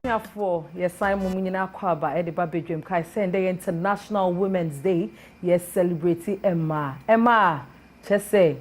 For yes, Simon Munina Kwaba, Eddie Badwam Kai Sunday International Women's Day. Yes, celebrating Emma. Emma, just say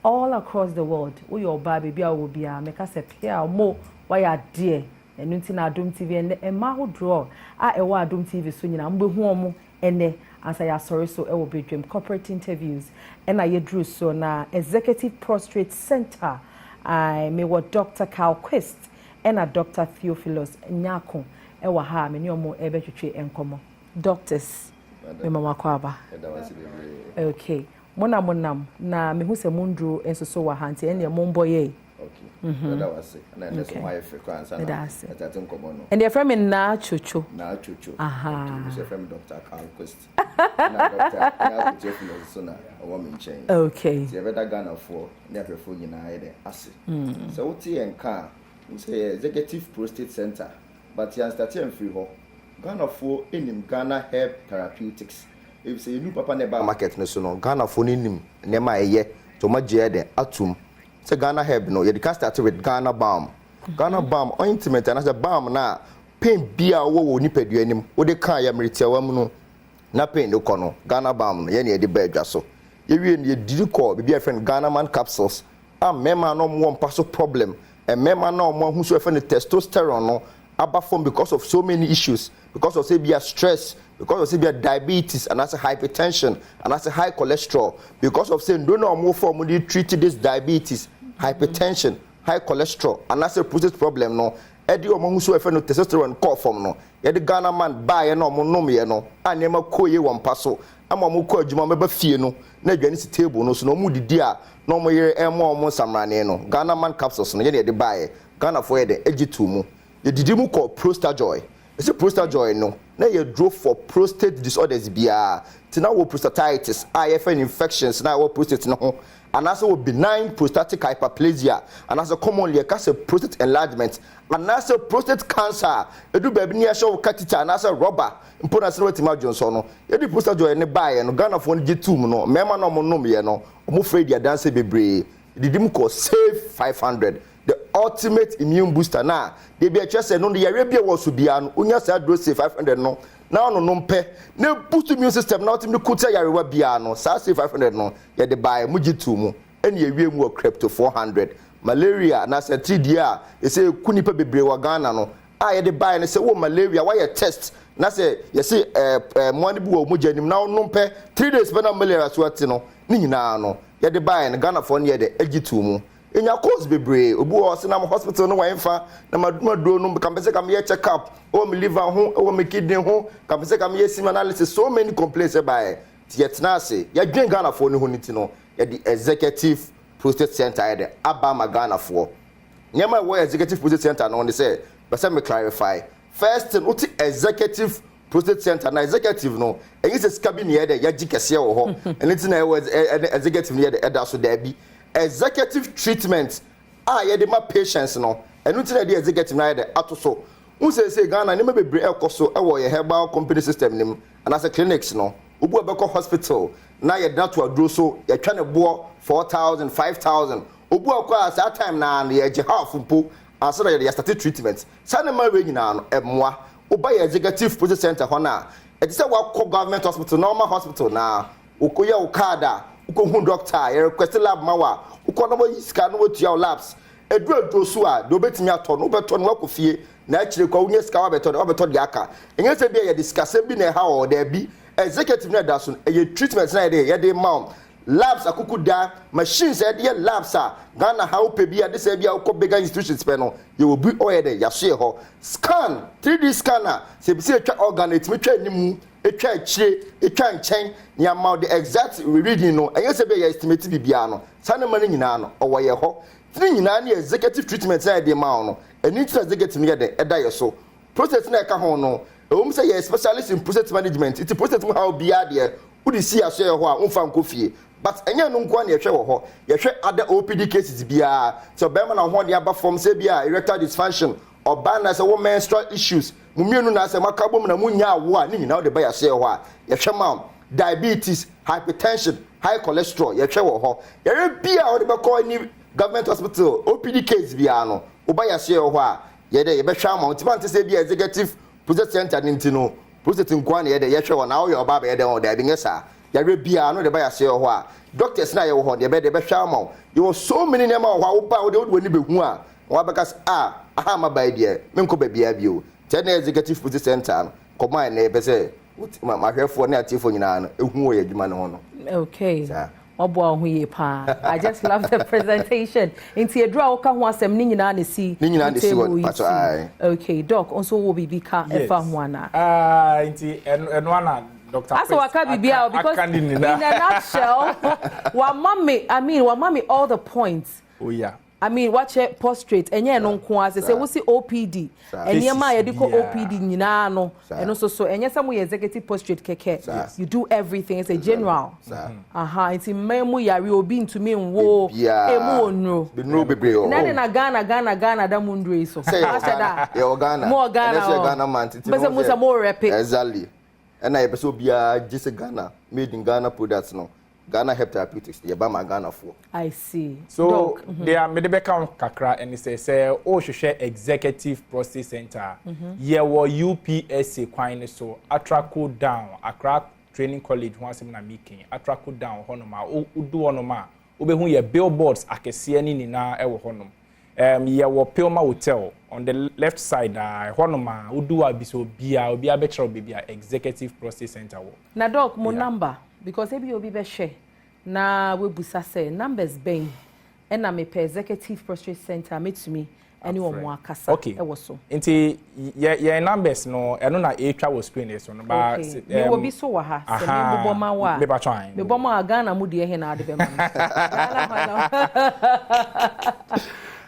all across the world. We your baby will be a make us appear more. Why are dear? And until Adom TV and Emma who draw. I Adom TV soon. I'm be home and as I sorry so I will be dream corporate interviews and I drew so na Executive Prostate Center. I may what Dr. Carl Quist. And a Dr. Theophilus Nyako, ewa ha, many more ebe chuche enkomo. Doctors, me mama kwaba. Okay. Monam, na me hu se mundru enso so wa hanti ene mombo ye. Okay. That was it. And then so my frequency and that enkomo no. And your friend na chuchu. Na chuchu. Aha. Your friend Dr. Carl Quist. Dr. Theophilus so na woman change. Okay. So better Ghana for never for you na ide ase. So what enka say Executive Prostate Center, but you start here in free hall. Ghana for in Ghana Herb Therapeutics. If say new papa neba market no so no Ghana for nim nema eye to ma je de atum. Say Ghana Herb no you can start with Ghana Balm. Ghana Balm ointment and as a balm na pain bia wo nipadua nim. Wo de kan ya meritia wa mu no na pain no kono. Ghana Balm no ye na de ba adwa so. Ye wie ne didi call be a friend Ghana Man capsules. Mema no mo paso problem. And men now more who suffer the testosterone no about form because of so many issues, because of say be a stress, because of say be a diabetes and that's a hypertension and that's a high cholesterol, because of saying don't know more form we treat this diabetes, hypertension, high cholesterol and that's a prostate problem no. Edi omo who suffer no testosterone call form no. Ye the Ghana man buy no mo no me no. Anema ko ye wan paso. Ama mo ko adwuma meba fie no. Na adwane si table no so no mu didi a no mo yere emo mo samrane no. Ghana man capsules no ye de buy. Ghana for ye de egitu mu. Ye didi mu call Prostate Joy. E say Prostate Joy no. Na ye draw for prostate disorders bia. Tina wo prostatitis, IFN infections na wo prostate no ho. And also benign prostatic hyperplasia and as a commonly cause a prostate enlargement and as a prostate cancer edu baby near show catheter and as a rubber important no wetin ma Johnson no e di Prostate Joy ne buy no Ghana for no G2 no mema no mo nom ye no mo free dia dance bebre didim ko save 500 the ultimate immune booster na they be say no the area bia was bia no unya sa dose save 500 no now no nompe na boost immune system na ultimate kuta yarewa bia no sa save 500 no ye de buy mo G2 mu ene ye wiem wo crypto 400 malaria na say 3D a e say kunipa bebre wa Ghana no a ye de buy na say wo malaria why test na say ye say money bu wo mo janim na nompe 3 days be na malaria so ati no ni nyina no ye de buy na Ghana for ne ye de G2 mu enya cause bebre obu o se na hospital no wan fa na maduro no kam pese kam ye check up o me liver ho o me kidney ho kam pese kam ye sim analysis so many complaints by yet na say ya dwen Ghana for no ho niti no ya the Executive Prostate Center ya de Abama Ghana for nyama wo Executive Prostate Center no say but me clarify first what Executive Prostate Center na executive no enyi se ska bi ne ya de ya gikese wo ho eniti na executive ne ya de eda so da bi executive treatment ye de ma patients no enu ti na de executive na de atoso who say Ghana ne bebre ekoso e wo ye herbal company system nim and as a clinics no obu abeko hospital na ye dat to adro so ye twa ne bo 4,000 5,000 obu akwa as that time na ye je half mpo aso na ye start treatment sa ne ma we nyina no emwa oba ye executive prostate center ho na e ti say wa government hospital normal hospital na ukoye ukada uko hu doctor ye request lab mawa uko no bo scan no tua labs edu so a do betimi ato no beto no akofie na akire kwa unye sika wa beto de aka enye se bia ye discuss bi na ha o da bi executive na da so ye treatment na ye de mount labs akukuda machines e de labs a Ghana ha o pe bia de se bia uko bigger institutions pe no ye will be o ye de ya so ho scan 3D scanner se bi se twa organ etimi twa nimu etwa akire etwa nchen nya ma the exact reading no enye se bia ye estimate bibia no sane mani nyina no o wo ye ho tini nyina na executive treatment na de ma no eni tira executive ne de eda ye so process na ka ho no e say ye specialist in prostate management it prostate mu how bia de udi si aso ye ho a umfa nkofie but enye no nko na ye hwe wo ho ye hwe other OPD cases bia so be ma na ho de aba form say bia erectile dysfunction or ban say women menstrual issues mumienu na say makabom na munya awo a ni nyina de ba ya say ho a ye hwe ma diabetes hypertension high cholesterol ye hwe wo ho ye bia o de be call ni government hospital OPD case bia no oba ya say ho a ye de ye be hwa amount man say be executive prostate center ntino prostate nkwa na ye de ye hwe wona wo ye oba be ye de o da bi ngesa ya re bia no de ba ya se ho a doctors na ye wo ho de be hwa amount you were so many name ho a wo ba wo de wo ni be hu a wa be kas aha ma ba de me nko ba bia bio te na executive prostate center no command na ye be say ma hwefo na atifo nyina no ehu wo ye adwuma no ho no. Okay. I just love the presentation. Inti edra oka ho asem ni nyina na si. Ni nyina na si what okay, doc also will be ka efa ho ana. Inti eno ana Dr. Asa waka bibia because in a nutshell, wa mommy all the points. Oh yeah. I mean, watch it prostrate. Enye no nko ase say we see OPD. Enye ma ye ko OPD nyina no. And also so enye some executive prostrate keke. You do everything. It's a general. It's memu yari obi ntumi nwo emu onro. Be no bebre o. Na Ghana da mundre so. Say that. Yeah, Ghana. More Ghana. And say Ghana man. But musa more rep. Exactly. And I episode be just Ghana made in Ghana products no. Ghana Health Therapeutics, the Obama Ghana for. I see. So they are Medebeka Kakra and they say, oh, share executive prostate center. Yeah, UPSA quine so Atraco down, Accra Training College once in a making, Atraco down, Honoma, Udu Honoma, Ube ye billboards, Akesiani Nina, Ewo Honum. Yeah, Pilma Hotel on the left side, Honoma, Udu Abiso Bia, Bia Betro Bibia, executive prostate center. Na doc, mo number. Because ebi obi be share na we busa say numbers ben and na me per executive prostate center metumi any one more akasa okay e wo so nti ye numbers no eno na etwa wo screen eso no ba me wo bi so wa ha se me bobọ ma wa me ba twan me bobọ ma Ghana mu de he na ade be ma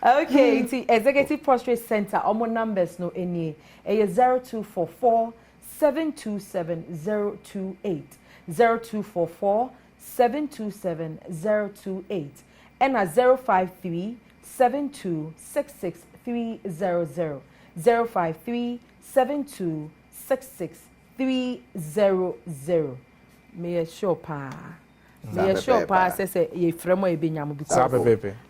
okay nti executive prostate center omo numbers no eni e 0244 727 028 0244 727 028 and a 053 7266 300 053 7266 300 me sure pa say ye fremo e benyam because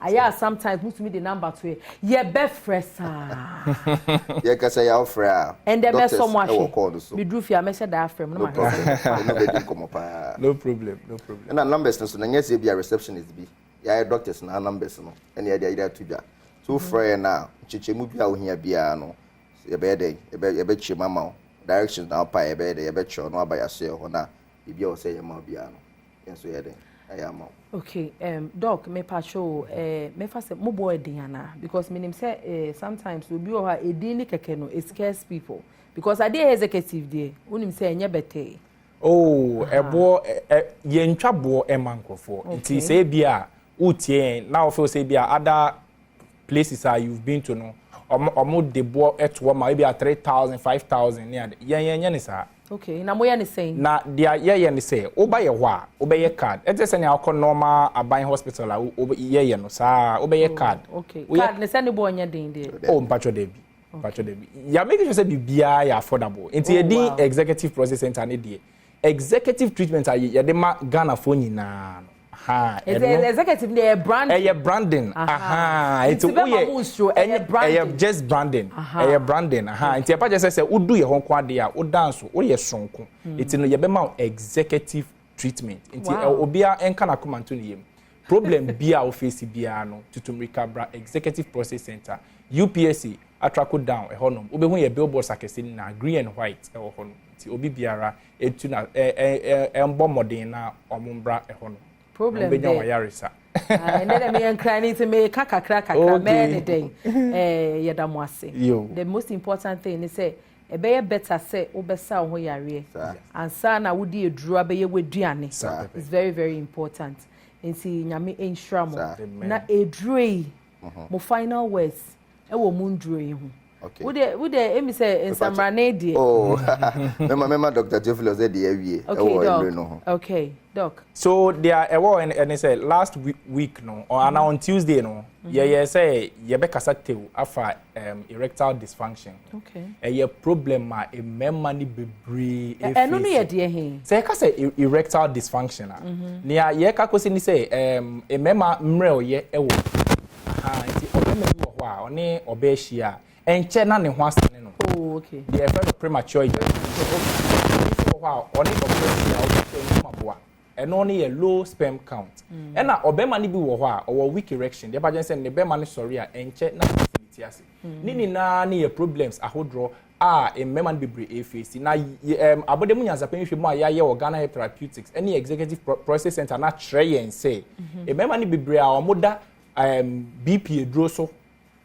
aya sometimes must me the number to ye be fresa ye ka say ya fra and there be someone me do fear me say that frame no problem and the numbers no so na nyese be a receptionist bi ya doctors na numbers no and ya dey to ja so free na chichemu bi a ohia bia no ye be dey ye be chima ma directions na pa ye be dey ye be cho no aba ya se ho na bibia o say ye ma bia no so yeah then I am okay doc me pa show me fa say mo boy din ana because me nim say sometimes we be o ha edin ni keke no it scares people because I dey executive there unim say enye bete oh ebo ye ntwabo emankofo nti say bia utie na o feel say bia other places are you've been to no omo de bo eto ma maybe 3,000 5,000 near yen ni sa. Okay, na moya ni saying. Na dia ye ni say, oba ye hwa, oba ye card. Ete say na akọ normal aban hospital oba ye no sa, oba ye card. Okay. Card ne say ni bo nya den dey. Oh, mpacho debi. Mpacho debi. Ya make sure say bibia ya affordable. Enti ye din executive process center ne dey. Executive treatment ye dey ma Ghana for nyina. Executive they branding. Branding. It's just branding. Branding. It's about just say udu ye honko ade a u dance u ye sonko. It's no ye be ma executive treatment. It's obia enka na come anto ne problem bia o face bia no tutum recover executive process center UPSC atrako down e honom obehu ye billboards akese na green and white e ho honom. Ti obi biara etu na embo modern na omumbra e honom. Problem there. And then me and crying to me kakra man day. The most important thing is say e be better say obesa ho yare. And sana wudi edru abeye weduane. It's very very important. Nti nyame ensure mo na edru mo final words e wo mundru yi ho. Okay. Would emi say in Samrane die. Oh. Mema Dr. Jeffrey said the awie. Okay, doc. So there and say last week no or on Tuesday no. Yeah say ye be kasa tew afa erectile dysfunction. Okay. Ye problem ma e memma ni bebre e no ye de he. Say ka say erectile dysfunction na ye ka kosi ni say e memma mrel ye e wo. Nti o memma bi wo ho a one obehia enche na ne ho asane no oh okay the effect premature ejaculation ho a one obehia o maboa eno ne ye low sperm count na obema ne bi wo ho a o weak erection the ba say ne bema ne sorry a enche na facility ase ni na ne ye problems ahodro mmema bebre face na abode mu nyansa panhwe mu ayaye organ therapeutics any executive prostate center na treyen say mmema ne bebre a omoda BP edro so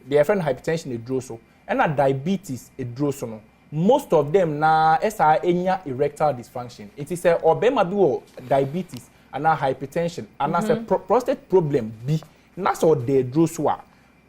the friend hypertension edro so and diabetes edro so no most of them na esa enya erectile dysfunction it is obema bi wo diabetes and hypertension and say prostate problem bi na so de edro so a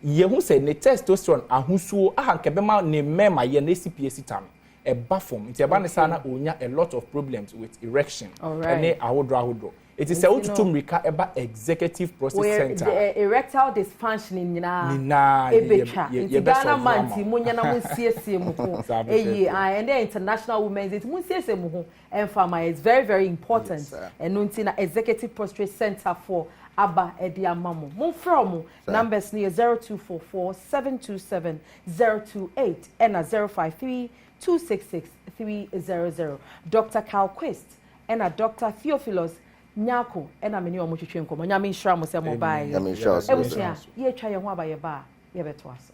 yehu say ne testosterone ahusuo ahankebema ne mema ye na CPS tan e ba form nti e ba ne sana onya a lot of problems with erection and ahodro it is a to mrika eba executive prostate center the erectile dysfunction nyina ebecha Ghana manti munya na munsiesie mu ho and the international women's day munsiesie mu ho emphama is very very important and nti na executive prostate center for Aba edi amamo. Mon from numbers near 0244 727 028 and 053 266 300. Dr. Carl Quist and Dr. Theophilus Nyako and a many omo twetwe nkomo. Nyame nhira mo se mo bai. Nyame nhira. Ebusia ye twa ye ho aba ye ba ye beto aso.